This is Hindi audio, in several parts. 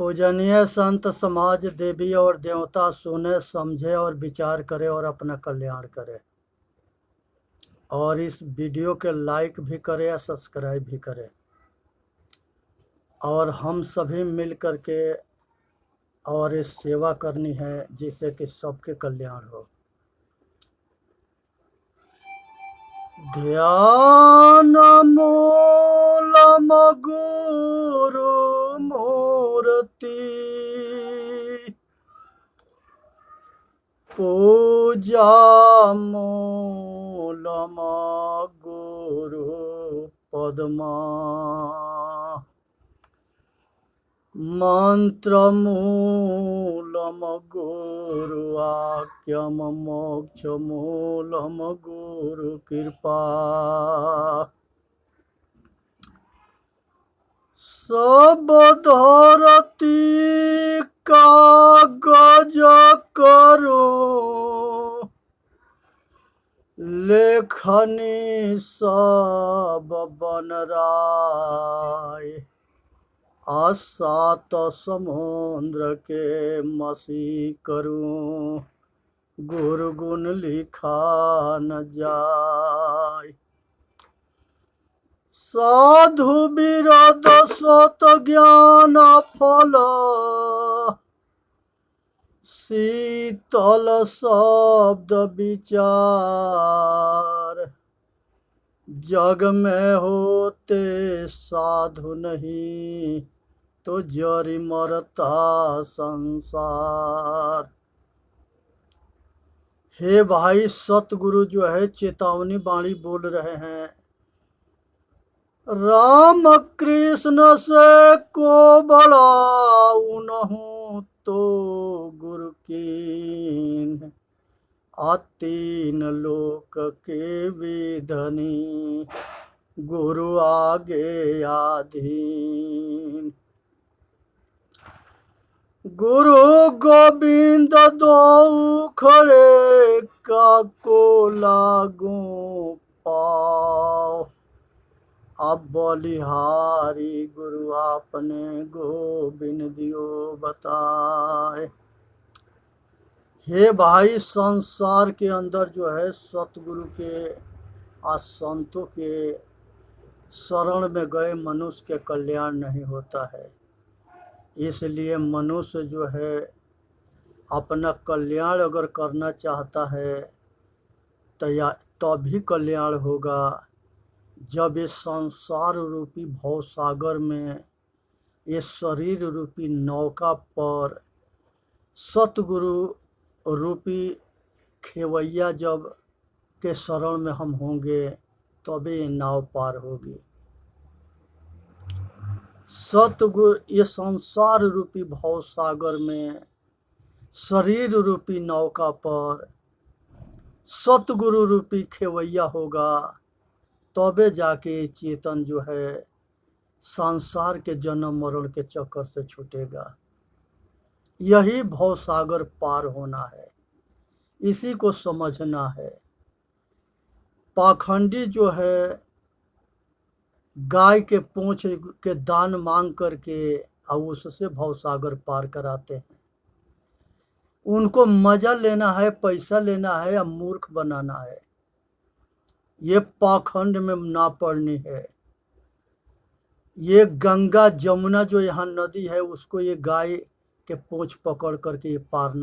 पूजनीय संत समाज देवी और देवता सुने समझे और विचार करे और अपना कल्याण करे। और इस वीडियो के लाइक भी करे या सब्सक्राइब भी करे और हम सभी मिल करके और इस सेवा करनी है जिससे कि सबके कल्याण हो। ध्यान मूलम गुरु मूर्ति पूजा मूलम गुरु पद्मा मंत्र मूलम गुरु आख्यम मोक्ष मूलम गुरु कृपा सब धरती कागज करो लेखनी सब बनराय सात समुद्र के मसी करूं गुरु गुण लिखा न जाय साधु विरद सत ज्ञान फल शीतल शब्द विचार जग में होते साधु नहीं तो जरी मरता संसार। हे भाई, सतगुरु जो है चेतावनी बाणी बोल रहे हैं। राम कृष्ण से को बड़ाऊ नहूं तो गुरु कीन तीन लोक के विधनी गुरु आगे आधीन। गुरु गोविंद दो खड़े का को लागू पाओ अब बलिहारी गुरु आपने गोविंद दियो बताए। हे भाई, संसार के अंदर जो है सतगुरु के और संतों के शरण में गए मनुष्य के कल्याण नहीं होता है। इसलिए मनुष्य जो है अपना कल्याण अगर करना चाहता है तभी कल्याण होगा जब इस संसार रूपी भवसागर में इस शरीर रूपी नौका पर सतगुरु रूपी खेवैया जब के शरण में हम होंगे तभी ये नाव पार होगी। सतगुरु ये संसार रूपी भवसागर में शरीर रूपी नौका पर सतगुरु रूपी खेवैया होगा तबे जाके चेतन जो है संसार के जन्म मरण के चक्कर से छूटेगा। यही भवसागर पार होना है, इसी को समझना है। पाखंडी जो है गाय के पूंछ के दान मांग करके और उससे भवसागर पार कराते हैं। उनको मजा लेना है, पैसा लेना है या मूर्ख बनाना है। ये पाखंड में ना पड़नी है। ये गंगा जमुना जो यहाँ नदी है उसको ये गाय के पूंछ पकड़ करके ये पार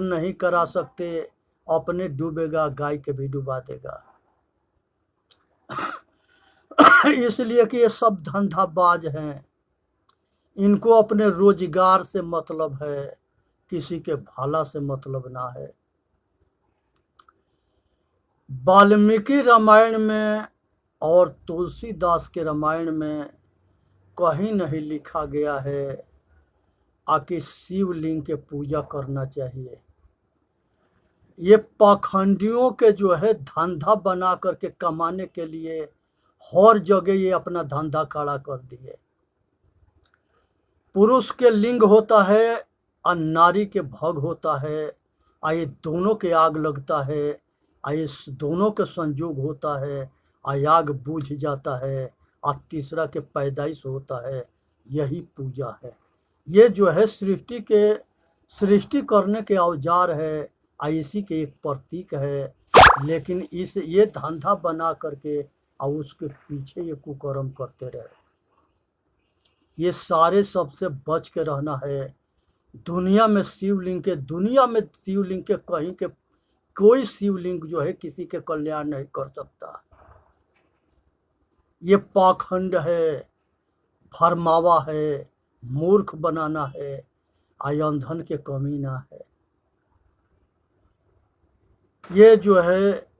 नहीं करा सकते। अपने डूबेगा, गाय के भी डुबा देगा। इसलिए कि ये सब धंधाबाज हैं। इनको अपने रोजगार से मतलब है, किसी के भला से मतलब ना है। वाल्मीकि रामायण में और तुलसीदास के रामायण में कहीं नहीं लिखा गया है कि शिवलिंग के पूजा करना चाहिए। ये पाखंडियों के जो है धंधा बना करके कमाने के लिए हर जगह ये अपना धंधा खड़ा कर दिए। पुरुष के लिंग होता है और नारी के भग होता है, और ये दोनों के आग लगता है, और इस दोनों के संयोग होता है, और आग बुझ जाता है, और तीसरा के पैदाइश होता है। यही पूजा है, ये जो है सृष्टि करने के औजार है, इसी के एक प्रतीक है। लेकिन इस ये धंधा बना करके और उसके पीछे ये कुकर्म करते रहे। ये सारे सबसे बच के रहना है। दुनिया में शिवलिंग के कहीं के कोई शिवलिंग जो है किसी के कल्याण नहीं कर सकता। ये पाखंड है, फरमावा है, मूर्ख बनाना है, अंधन के कमी ना है। ये जो है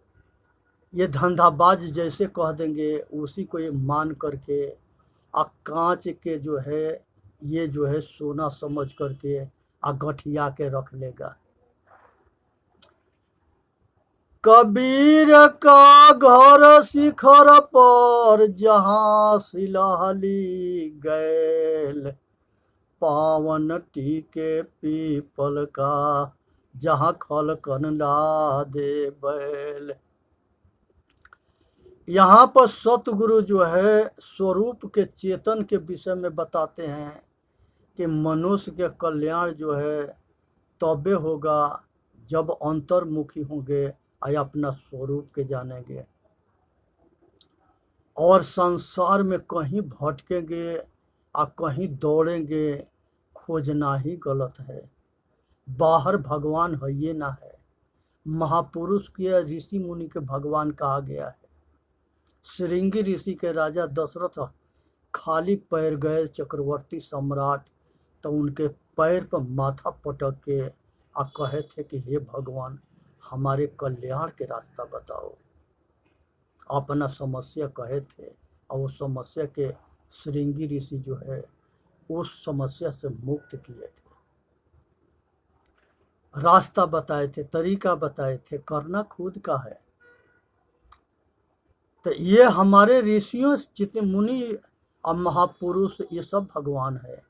ये धंधाबाज जैसे कह देंगे उसी को ये मान करके कांच के जो है ये जो है सोना समझ करके गठिया के रख लेगा। कबीर का घर शिखर पर जहाँ सिलहली गैल, पावन टीके पीपल का जहाँ खलकन लादे बैल। यहाँ पर सतगुरु जो है स्वरूप के चेतन के विषय में बताते हैं कि मनुष्य के कल्याण जो है तबे होगा जब अंतर्मुखी होंगे या अपना स्वरूप के जानेंगे। और संसार में कहीं भटकेंगे और कहीं दौड़ेंगे, खोजना ही गलत है। बाहर भगवान है ये ना है। महापुरुष के ऋषि मुनि के भगवान कहा गया है। श्रृंगी ऋषि के राजा दशरथ खाली पैर गए चक्रवर्ती सम्राट, तो उनके पैर पर माथा पटक के कहे थे कि हे भगवान हमारे कल्याण के रास्ता बताओ। अपना समस्या कहे थे और वो समस्या के श्रृंगी ऋषि जो है उस समस्या से मुक्त किए थे, रास्ता बताए थे, तरीका बताए थे, करना खुद का है। तो ये हमारे ऋषियों जितने मुनि और महापुरुष ये सब भगवान है।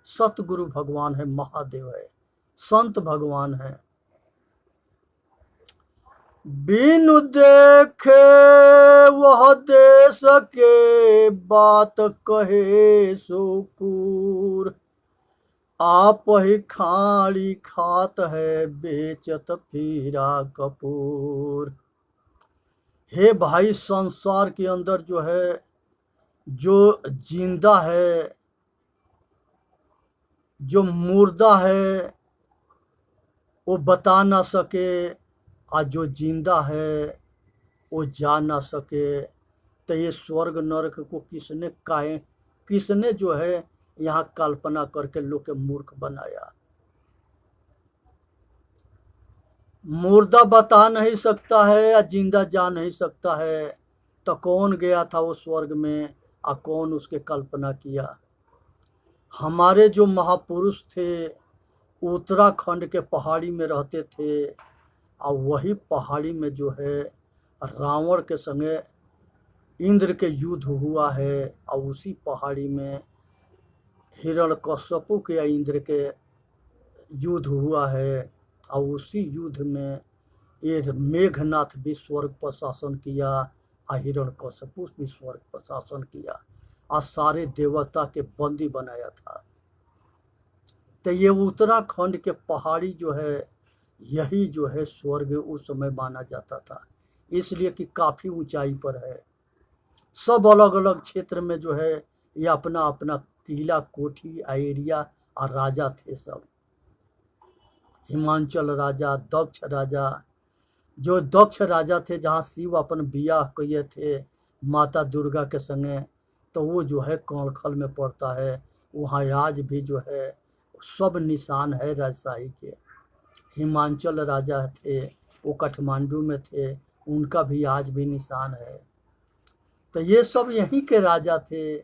सतगुरु भगवान है, महादेव है, संत भगवान है। बिनु देखे वह देश के बात कहे सुकूर, आप ही खाड़ी खात है बेचत फिरा कपूर। हे भाई संसार के अंदर जो है जो जिंदा है, जो मुर्दा है वो बता ना सके, और जो जिंदा है वो जा ना सके। तो ये स्वर्ग नरक को किसने जो है यहाँ कल्पना करके लोग के मूर्ख बनाया। मुर्दा बता नहीं सकता है या जिंदा जा नहीं सकता है, तो कौन गया था वो स्वर्ग में और कौन उसके कल्पना किया। हमारे जो महापुरुष थे उत्तराखंड के पहाड़ी में रहते थे, और वही पहाड़ी में जो है रावण के संगे इंद्र के युद्ध हुआ है, और उसी पहाड़ी में हिरण्यकश्यपु के इंद्र के युद्ध हुआ है, और उसी युद्ध में ये मेघनाथ भी स्वर्ग पर शासन किया और हिरण्यकश्यपु भी स्वर्ग पर शासन किया और सारे देवता के बंदी बनाया था। तो ये उत्तराखंड के पहाड़ी जो है यही जो है स्वर्ग उस समय माना जाता था, इसलिए कि काफ़ी ऊंचाई पर है। सब अलग अलग क्षेत्र में जो है ये अपना अपना किला कोठी एरिया और राजा थे सब। हिमांचल राजा, दक्ष राजा, जो दक्ष राजा थे जहाँ शिव अपन बियाह किए थे माता दुर्गा के संगे, तो वो जो है कौड़खल में पड़ता है। वहाँ आज भी जो है सब निशान है राजशाही के। हिमांचल राजा थे वो काठमांडू में थे, उनका भी आज भी निशान है। तो ये सब यहीं के राजा थे।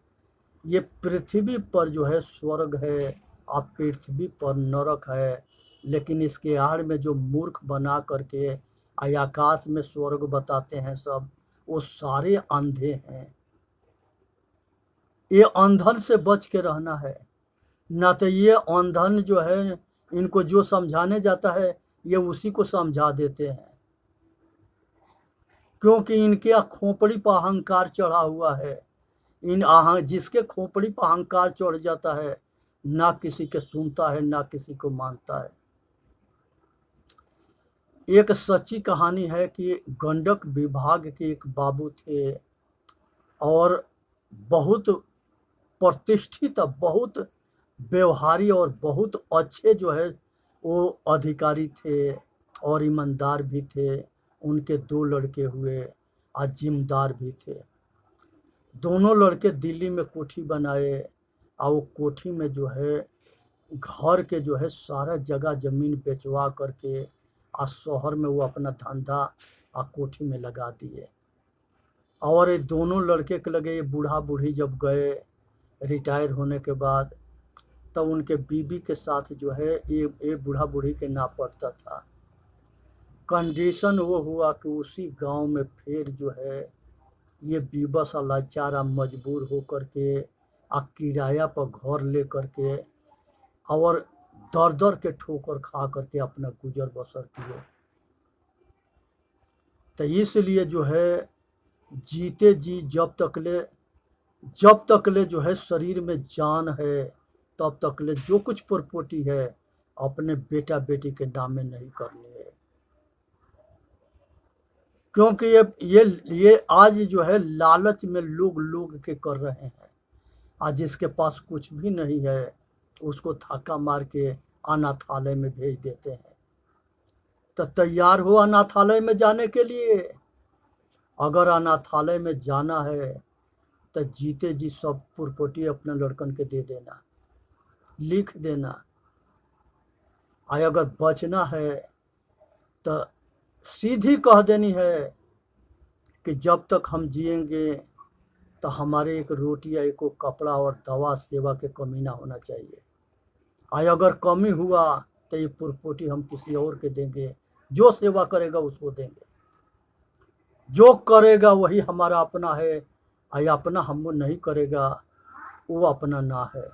ये पृथ्वी पर जो है स्वर्ग है और पृथ्वी पर नरक है, लेकिन इसके आड़ में जो मूर्ख बना करके आकाश में स्वर्ग बताते हैं सब, वो सारे अंधे हैं। ये अंधन से बच के रहना है, ना तो ये अंधन जो है इनको जो समझाने जाता है ये उसी को समझा देते हैं, क्योंकि इनके खोपड़ी पर अहंकार चढ़ा हुआ है। जिसके खोपड़ी पर अहंकार चढ़ जाता है ना किसी के सुनता है ना किसी को मानता है। एक सच्ची कहानी है कि गंडक विभाग के एक बाबू थे और बहुत प्रतिष्ठित, बहुत व्यवहारी और बहुत अच्छे जो है वो अधिकारी थे और ईमानदार भी थे। उनके 2 लड़के हुए और जिम्मेदार भी थे। दोनों लड़के दिल्ली में कोठी बनाए और वो कोठी में जो है घर के जो है सारा जगह जमीन बेचवा करके और शहर में वो अपना धंधा और कोठी में लगा दिए। और ये दोनों लड़के के लगे, ये बूढ़ा बूढ़ी जब गए रिटायर होने के बाद, तब उनके बीवी के साथ जो है ये बूढ़ा बूढ़ी के ना पड़ता था। कंडीशन वो हुआ कि उसी गांव में फिर जो है ये बीबस और लाचारा मजबूर होकर के किराया पर घर ले करके और दर दर के ठोकर खा करके अपना गुजर बसर किए। तो इसलिए जो है जीते जी जब तक ले जो है शरीर में जान है तब तक ले जो कुछ प्रॉपर्टी है अपने बेटा बेटी के नाम में नहीं करनी है। क्योंकि ये आज जो है लालच में लोग के कर रहे हैं। आज जिसके पास कुछ भी नहीं है उसको धक्का मार के अनाथालय में भेज देते हैं। तो तैयार हो अनाथालय में जाने के लिए। अगर अनाथालय में जाना है तो जीते जी सब प्रॉपर्टी अपने लड़कन के दे देना, लिख देना। और अगर बचना है तो सीधी कह देनी है कि जब तक हम जिएंगे तो हमारे एक रोटी या एक कपड़ा और दवा सेवा के कमी ना होना चाहिए। और अगर कमी हुआ तो ये प्रॉपर्टी हम किसी और के देंगे, जो सेवा करेगा उसको देंगे। जो करेगा वही हमारा अपना है, और अपना हम नहीं करेगा वो अपना ना है।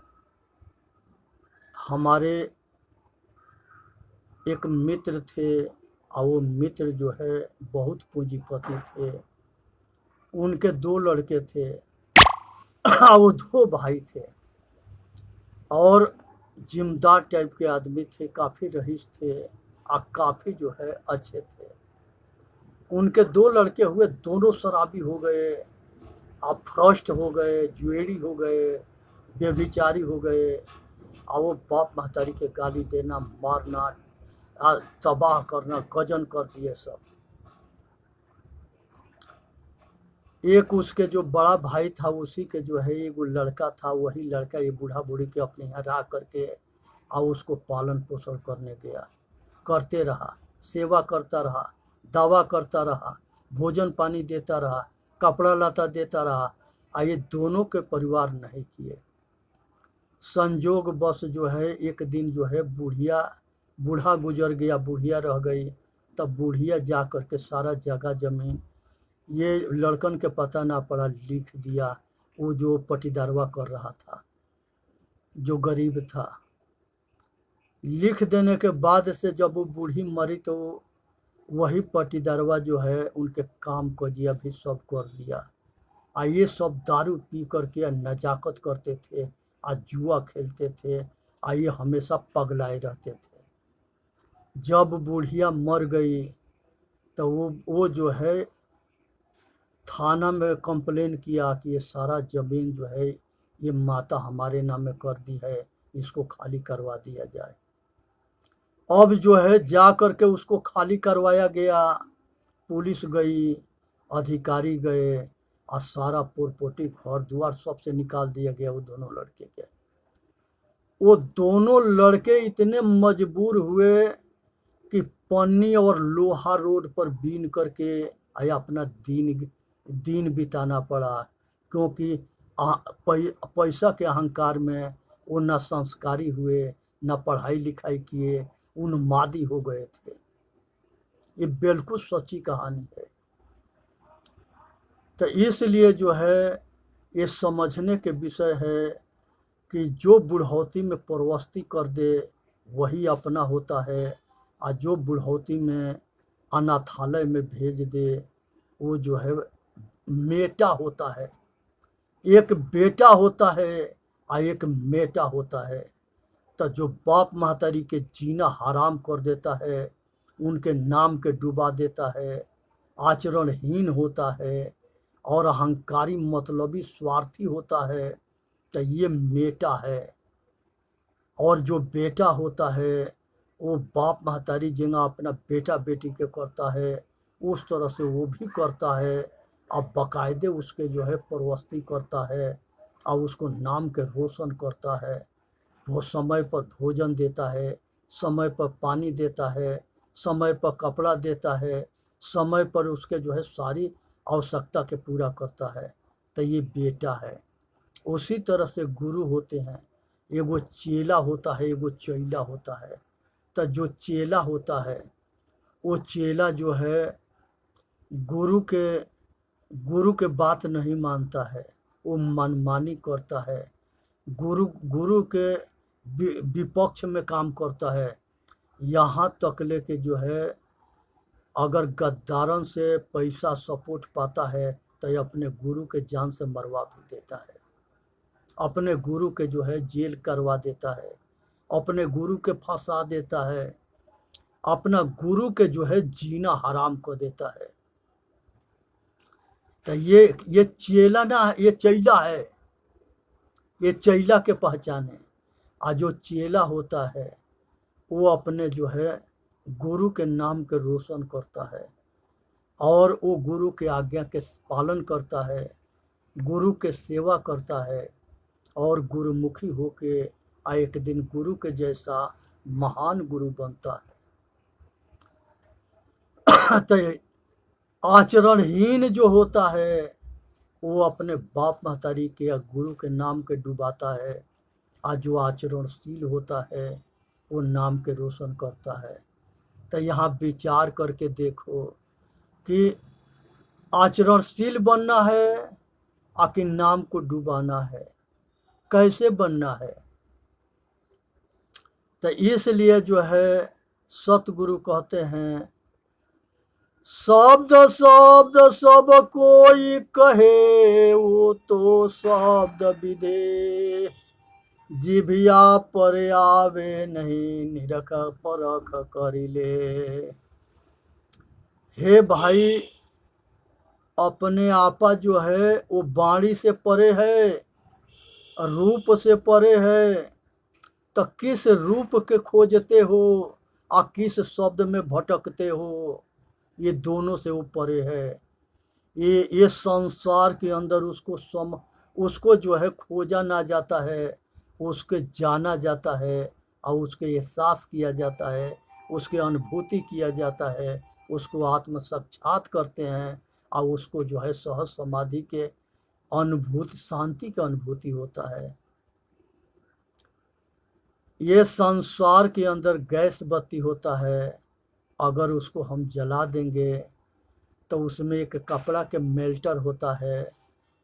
हमारे एक मित्र थे और वो मित्र जो है बहुत पूंजीपति थे। उनके 2 लड़के थे और वो 2 भाई थे और जिम्मेदार टाइप के आदमी थे, काफ़ी रईस थे और काफ़ी जो है अच्छे थे। उनके 2 लड़के हुए, दोनों शराबी हो गए, अब भ्रष्ट हो गए, जुएड़ी हो गए, व्यभिचारी हो गए। और वो बाप महतारी के गाली देना, मारना, तबाह करना, गजन कर दिए सब। एक उसके जो बड़ा भाई था उसी के जो है एक लड़का था, वही लड़का ये बूढ़ा बूढ़ी के अपने यहाँ रह करके और उसको पालन पोषण करने गया, करते रहा, सेवा करता रहा, दवा करता रहा, भोजन पानी देता रहा, कपड़ा लता देता रहा। और ये दोनों के परिवार नहीं किए। संजोग बस जो है एक दिन जो है बूढ़ा गुजर गया, बुढ़िया रह गई। तब बुढ़िया जा करके सारा जगह जमीन ये लड़कन के पता ना पड़ा, लिख दिया। वो जो पटीदारवा कर रहा था, जो गरीब था, लिख देने के बाद से जब वो बूढ़ी मरी तो वही पटीदारवा जो है उनके काम को जिया भी सब कर दिया। और ये सब दारू पी करके नजाकत करते थे और जुआ खेलते थे और ये हमेशा पगलाए रहते थे। जब बुढ़िया मर गई तो वो जो है थाना में कंप्लेन किया कि ये सारा ज़मीन जो है ये माता हमारे नाम में कर दी है, इसको खाली करवा दिया जाए। अब जो है जा करके उसको खाली करवाया गया। पुलिस गई, अधिकारी गए और सारा प्रॉपर्टी घर द्वार सबसे निकाल दिया गया वो दोनों लड़के के। वो दोनों लड़के इतने मजबूर हुए कि पन्नी और लोहा रोड पर बीन करके अपना दिन बिताना पड़ा। क्योंकि पैसा के अहंकार में वो न संस्कारी हुए, न पढ़ाई लिखाई किए, उन्मादी हो गए थे। ये बिल्कुल सच्ची कहानी है। तो इसलिए जो है ये समझने के विषय है कि जो बुढ़ौती में परवस्ती कर दे वही अपना होता है, और जो बुढ़ौती में अनाथालय में भेज दे वो जो है मेटा होता है। एक बेटा होता है और एक मेटा होता है। तो जो बाप महतारी के जीना हराम कर देता है, उनके नाम के डुबा देता है, आचरणहीन होता है और अहंकारी मतलबी स्वार्थी होता है, तो ये बेटा है। और जो बेटा होता है वो बाप महतारी जिंगा अपना बेटा बेटी के करता है, उस तरह से वो भी करता है। अब बाकायदे उसके जो है परवस्ती करता है और उसको नाम के रोशन करता है। वो समय पर भोजन देता है, समय पर पानी देता है, समय पर कपड़ा देता है, समय पर उसके जो है सारी आवश्यकता के पूरा करता है, तो ये बेटा है। उसी तरह से गुरु होते हैं, एगो चेला होता है, एगो चेला होता है। तो जो चेला होता है वो चेला जो है गुरु के गुरु के बात नहीं मानता है, वो मनमानी करता है, गुरु गुरु के विपक्ष में काम करता है। यहाँ तक ले के जो है अगर गद्दारन से पैसा सपोर्ट पाता है तो ये अपने गुरु के जान से मरवा भी देता है, अपने गुरु के जो है जेल करवा देता है, अपने गुरु के फंसा देता है, अपना गुरु के जो है जीना हराम कर देता है। तो ये चेला ना, ये चेला है, ये चेला के पहचान है। और जो चेला होता है वो अपने जो है गुरु के नाम के रोशन करता है और वो गुरु के आज्ञा के पालन करता है, गुरु के सेवा करता है और गुरुमुखी होके एक दिन गुरु के जैसा महान गुरु बनता है। तो आचरणहीन जो होता है वो अपने बाप महतारी के या गुरु के नाम के डुबाता है, और जो आचरणशील होता है वो नाम के रोशन करता है। तो यहाँ विचार करके देखो कि आचरणशील बनना है आकि नाम को डुबाना है, कैसे बनना है। तो इसलिए जो है सतगुरु कहते हैं, शब्द शब्द सब कोई कहे वो तो शब्द विदे, जिभिया पर आवे नहीं निरख परख करिले। हे भाई, अपने आपा जो है वो वाणी से परे है, रूप से परे है। तो किस रूप के खोजते हो और किस शब्द में भटकते हो, ये दोनों से वो परे है। ये संसार के अंदर उसको जो है खोजा ना जाता है, उसके जाना जाता है और उसके एहसास किया जाता है, उसके अनुभूति किया जाता है, उसको आत्म साक्षात करते हैं और उसको जो है सहज समाधि के अनुभूति, शांति का अनुभूति होता है। ये संसार के अंदर गैस बत्ती होता है, अगर उसको हम जला देंगे तो उसमें एक कपड़ा के मेल्टर होता है,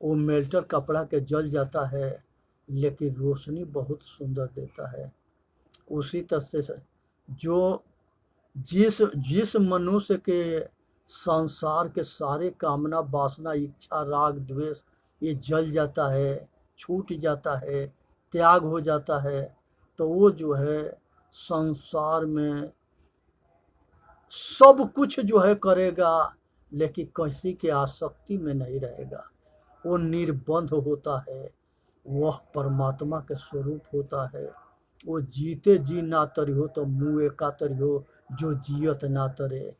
वो मेल्टर कपड़ा के जल जाता है लेकिन रोशनी बहुत सुंदर देता है। उसी तरह से जो जिस मनुष्य के संसार के सारे कामना वासना इच्छा राग द्वेष ये जल जाता है, छूट जाता है, त्याग हो जाता है, तो वो जो है संसार में सब कुछ जो है करेगा लेकिन किसी के आसक्ति में नहीं रहेगा। वो निर्बंध होता है, वह परमात्मा के स्वरूप होता है। वो जीते जी ना तरी हो तो मुँह का तरी हो, जो जियत ना तरे।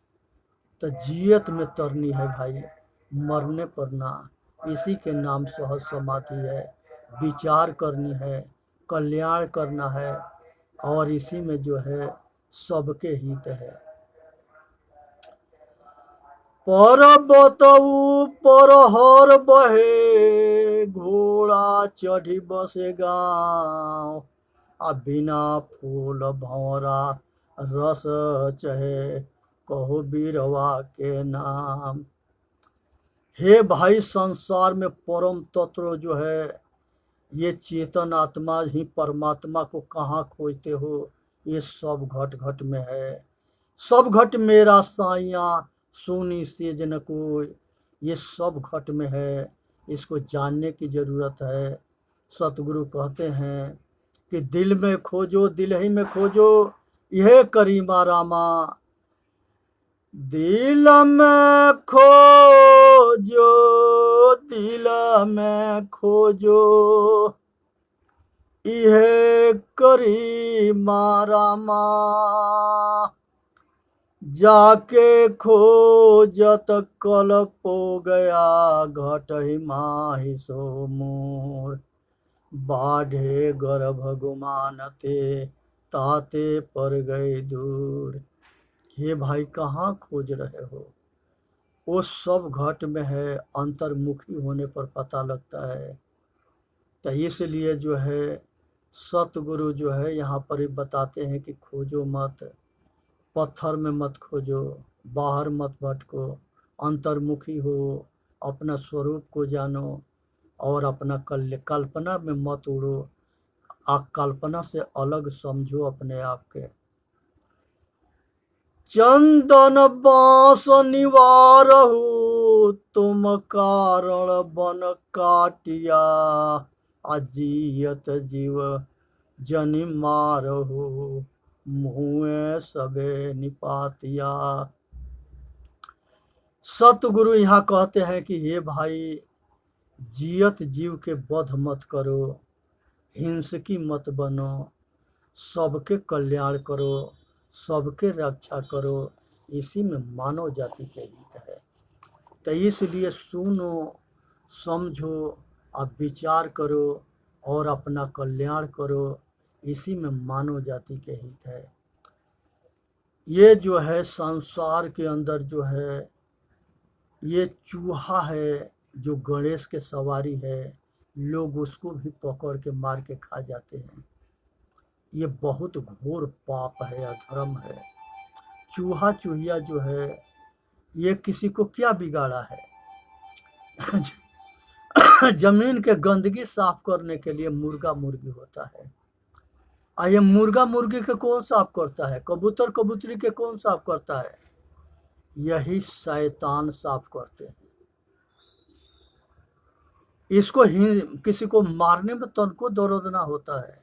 तो जियत में तरनी है भाई, मरने पर ना। इसी के नाम सहज समाधि है, विचार करनी है, कल्याण करना है और इसी में जो है सबके हित है। पर्वतऊ पर हर बहे, घोड़ा चढ़ी बसे गाँव, आ बिना फूल भौरा रस चहे, कहो बीरवा के नाम। हे भाई, संसार में परम तत्व जो है ये चेतन आत्मा ही परमात्मा को कहाँ खोजते हो, ये सब घट घट में है। सब घट मेरा साइया सुनी सेज न कोई, ये सब घट में है, इसको जानने की जरूरत है। सतगुरु कहते हैं कि दिल में खोजो, दिल ही में खोजो, यह करीमा रामा। दिल में खोजो, दिल में खोजो, यह करीमा रामा। जाके खोजत कल पो गया, घट ही माही सो मोर। बाढ़े गर्भ गुमानते, ताते पर गए दूर। हे भाई कहाँ खोज रहे हो? वो सब घट में है, अंतर्मुखी होने पर पता लगता है। तो इसलिए जो है सतगुरु जो है यहाँ पर ही बताते हैं कि खोजो मत, पत्थर में मत खोजो, बाहर मत भटको, अंतर्मुखी हो, अपना स्वरूप को जानो और अपना कल्पना में मत उड़ो। आप कल्पना से अलग समझो अपने आप के। चंदन बांस निवारहु, तुम कारण बन काटिया। अजियत जीव जनि मारहु, मुँहे सबे निपातिया। सतगुरु यहाँ कहते हैं कि हे भाई, जियत जीव के वध मत करो, हिंसकी मत बनो, सबके कल्याण करो, सबके रक्षा करो, इसी में मानव जाति के हित है। तो इसलिए सुनो, समझो, अब विचार करो और अपना कल्याण करो, इसी में मानव जाति के हित है। ये जो है संसार के अंदर जो है ये चूहा है जो गणेश के सवारी है, लोग उसको भी पकड़ के मार के खा जाते हैं। ये बहुत घोर पाप है, अधर्म है। चूहा चूहिया जो है ये किसी को क्या बिगाड़ा है? जमीन के गंदगी साफ करने के लिए मुर्गा मुर्गी होता है। ये मुर्गा मुर्गी के कौन साफ करता है? कबूतर कबूतरी के कौन साफ करता है? यही शैतान साफ करते हैं। इसको किसी को मारने में तनको दर्द ना होता है,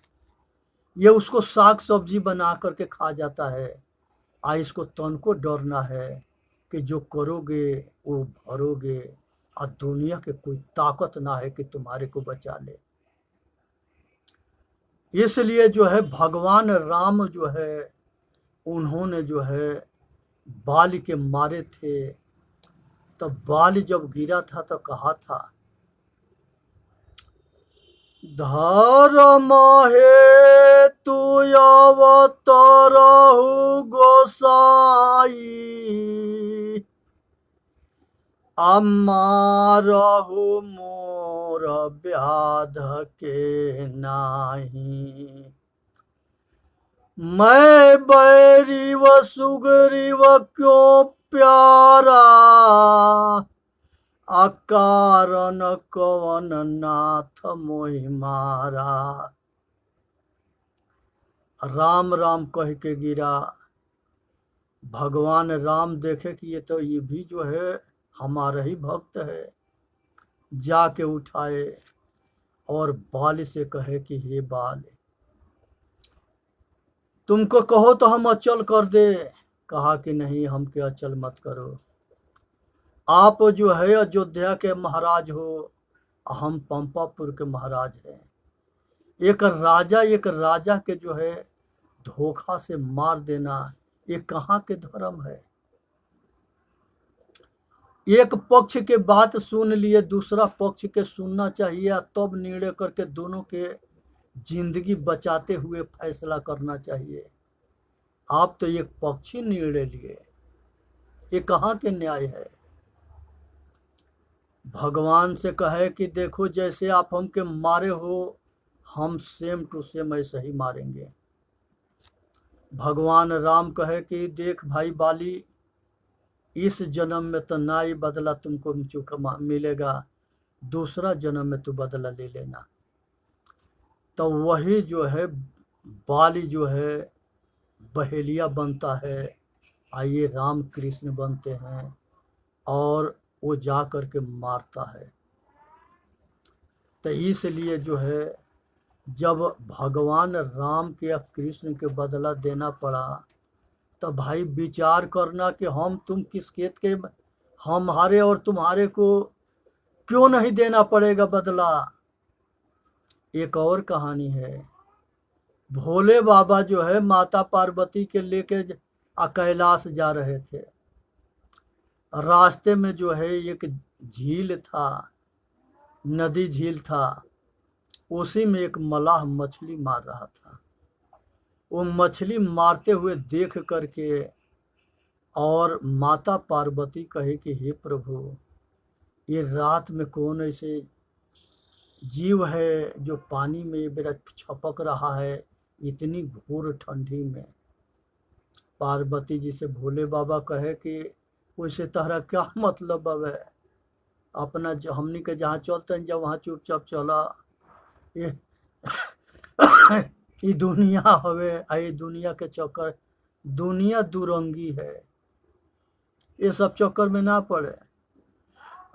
ये उसको साग सब्जी बना करके खा जाता है। इसको तनको डरना है कि जो करोगे वो भरोगे, और दुनिया के कोई ताकत ना है कि तुम्हारे को बचा ले। इसलिए जो है भगवान राम जो है उन्होंने जो है बाल के मारे थे, तब बाल जब गिरा था तो कहा था, धर्म हेतु अवतरहु गोसाई, अमारहु मोर व्याध के नाही। मैं बैरी व सुग्रीव क्यों प्यारा, अकारण कवन नाथ मोहि मारा। राम राम कह के गिरा। भगवान राम देखे कि ये भी जो है हमारा ही भक्त है, जाके उठाए और बाल से कहे कि हे बाल, तुमको कहो तो हम अचल कर दे। कहा कि नहीं, हमके अचल मत करो। आप जो है अयोध्या के महाराज हो, हम पंपापुर के महाराज हैं। एक राजा के जो है धोखा से मार देना, ये कहाँ के धर्म है? एक पक्ष के बात सुन लिए, दूसरा पक्ष के सुनना चाहिए, तब निर्णय करके दोनों के जिंदगी बचाते हुए फैसला करना चाहिए। आप तो एक पक्षी निर्णय लिए, ये कहाँ के न्याय है? भगवान से कहे कि देखो जैसे आप हमके मारे हो, हम सेम टू सेम ऐसे ही मारेंगे। भगवान राम कहे कि देख भाई बाली, इस जन्म में तो ना ही बदला तुमको चुका मिलेगा, दूसरा जन्म में तू बदला ले लेना। तो वही जो है बाली जो है बहेलिया बनता है, आइए राम कृष्ण बनते हैं और वो जा कर के मारता है। तो इसलिए जो है जब भगवान राम के या कृष्ण के बदला देना पड़ा, तो भाई विचार करना कि हम तुम किस खेत के, हमारे और तुम्हारे को क्यों नहीं देना पड़ेगा बदला। एक और कहानी है, भोले बाबा जो है माता पार्वती के लेके कैलाश जा रहे थे। रास्ते में जो है एक झील था, नदी झील था, उसी में एक मलाह मछली मार रहा था। वो मछली मारते हुए देख करके और माता पार्वती कहे कि हे प्रभु, ये रात में कौन ऐसे जीव है जो पानी में मेरा छपक रहा है इतनी घोर ठंडी में। पार्वती जी से भोले बाबा कहे कि वैसे तहरा क्या मतलब है, अपना हमनी के जहाँ चलते हैं जब वहाँ चुपचाप चला। ये ये दुनिया हवे, ये दुनिया के चक्कर, दुनिया दुरंगी है, ये सब चक्कर में ना पड़े,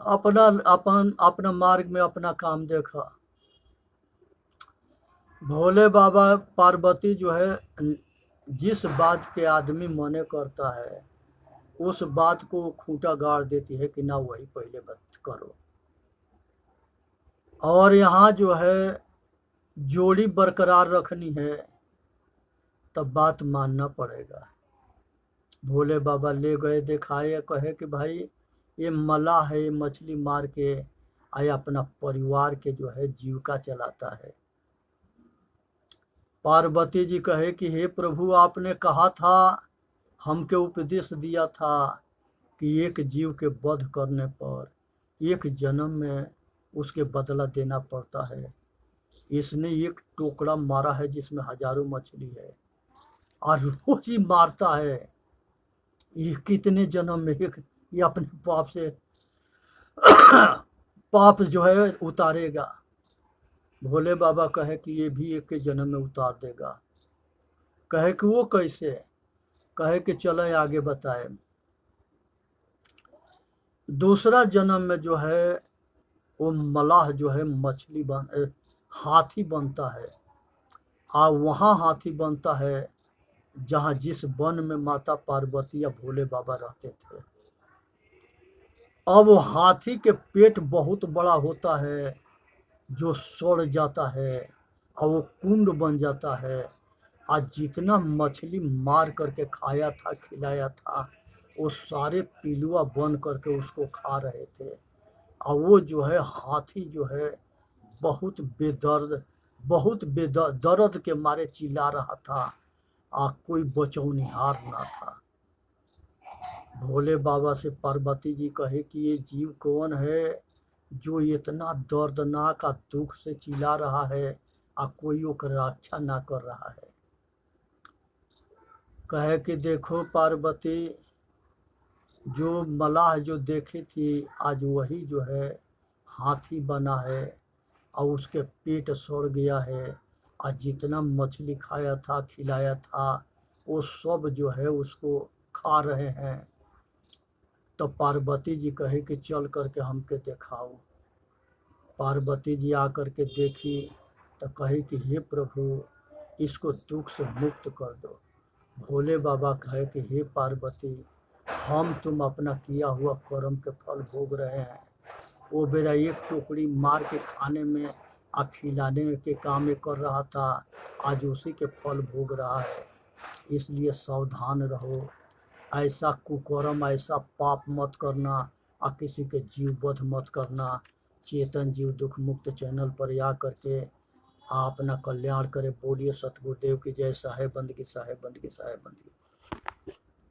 अपना मार्ग में अपना काम देखा। भोले बाबा पार्वती जो है जिस बात के आदमी मने करता है उस बात को खूंटा गाड़ देती है कि ना वही पहले बात करो। और यहाँ जो है जोड़ी बरकरार रखनी है तब बात मानना पड़ेगा। भोले बाबा ले गए, दिखाए, कहे कि भाई ये मलाह है, ये मछली मार के आया अपना परिवार के जो है जीविका चलाता है। पार्वती जी कहे कि हे प्रभु, आपने कहा था, हमके उपदेश दिया था कि एक जीव के वध करने पर एक जन्म में उसके बदला देना पड़ता है। इसने एक टोकरा मारा है जिसमें हजारों मछली है और रोज ही मारता है। ये कितने जन्म में ये अपने पाप से पाप जो है उतारेगा। भोले बाबा कहे कि ये भी एक के जन्म में उतार देगा। कहे कि वो कैसे, कहे कि चले आगे बताए। दूसरा जन्म में जो है वो मलाह जो है मछली हाथी बनता है, और वहाँ हाथी बनता है जहाँ जिस वन में माता पार्वती या भोले बाबा रहते थे। अब वो हाथी के पेट बहुत बड़ा होता है जो सड़ जाता है और वो कुंड बन जाता है। आज जितना मछली मार करके खाया था, खिलाया था, वो सारे पिलुआ बन करके उसको खा रहे थे। और वो जो है हाथी जो है बहुत दर्द के मारे चिल्ला रहा था, कोई बचौनिहार ना था। भोले बाबा से पार्वती जी कहे कि ये जीव कौन है जो इतना दर्दनाक दुख से चिल्ला रहा है और कोई ओकर रक्षा ना कर रहा है। कहे कि देखो पार्वती, जो मलाह जो देखी थी आज वही जो है हाथी बना है और उसके पेट सड़ गया है, और जितना मछली खाया था, खिलाया था, वो सब जो है उसको खा रहे हैं। तो पार्वती जी कहे कि चल करके हमके दिखाओ। पार्वती जी आकर के देखी तो कहे कि हे प्रभु, इसको दुख से मुक्त कर दो। भोले बाबा कहे कि हे पार्वती, हम तुम अपना किया हुआ कर्म के फल भोग रहे हैं। वो बेरा एक टुकड़ी मार के खाने में और खिलाने के काम में कर रहा था, आज उसी के फल भोग रहा है। इसलिए सावधान रहो, ऐसा कुकर्म, ऐसा पाप मत करना और किसी के जीव वध मत करना। चेतन जीव दुख मुक्त चैनल पर आ करके आप अपना कल्याण करें। बोलिए सतगुरुदेव की जय। साहेब बंदगी, साहेब बंदगी, साहेब बंदगी।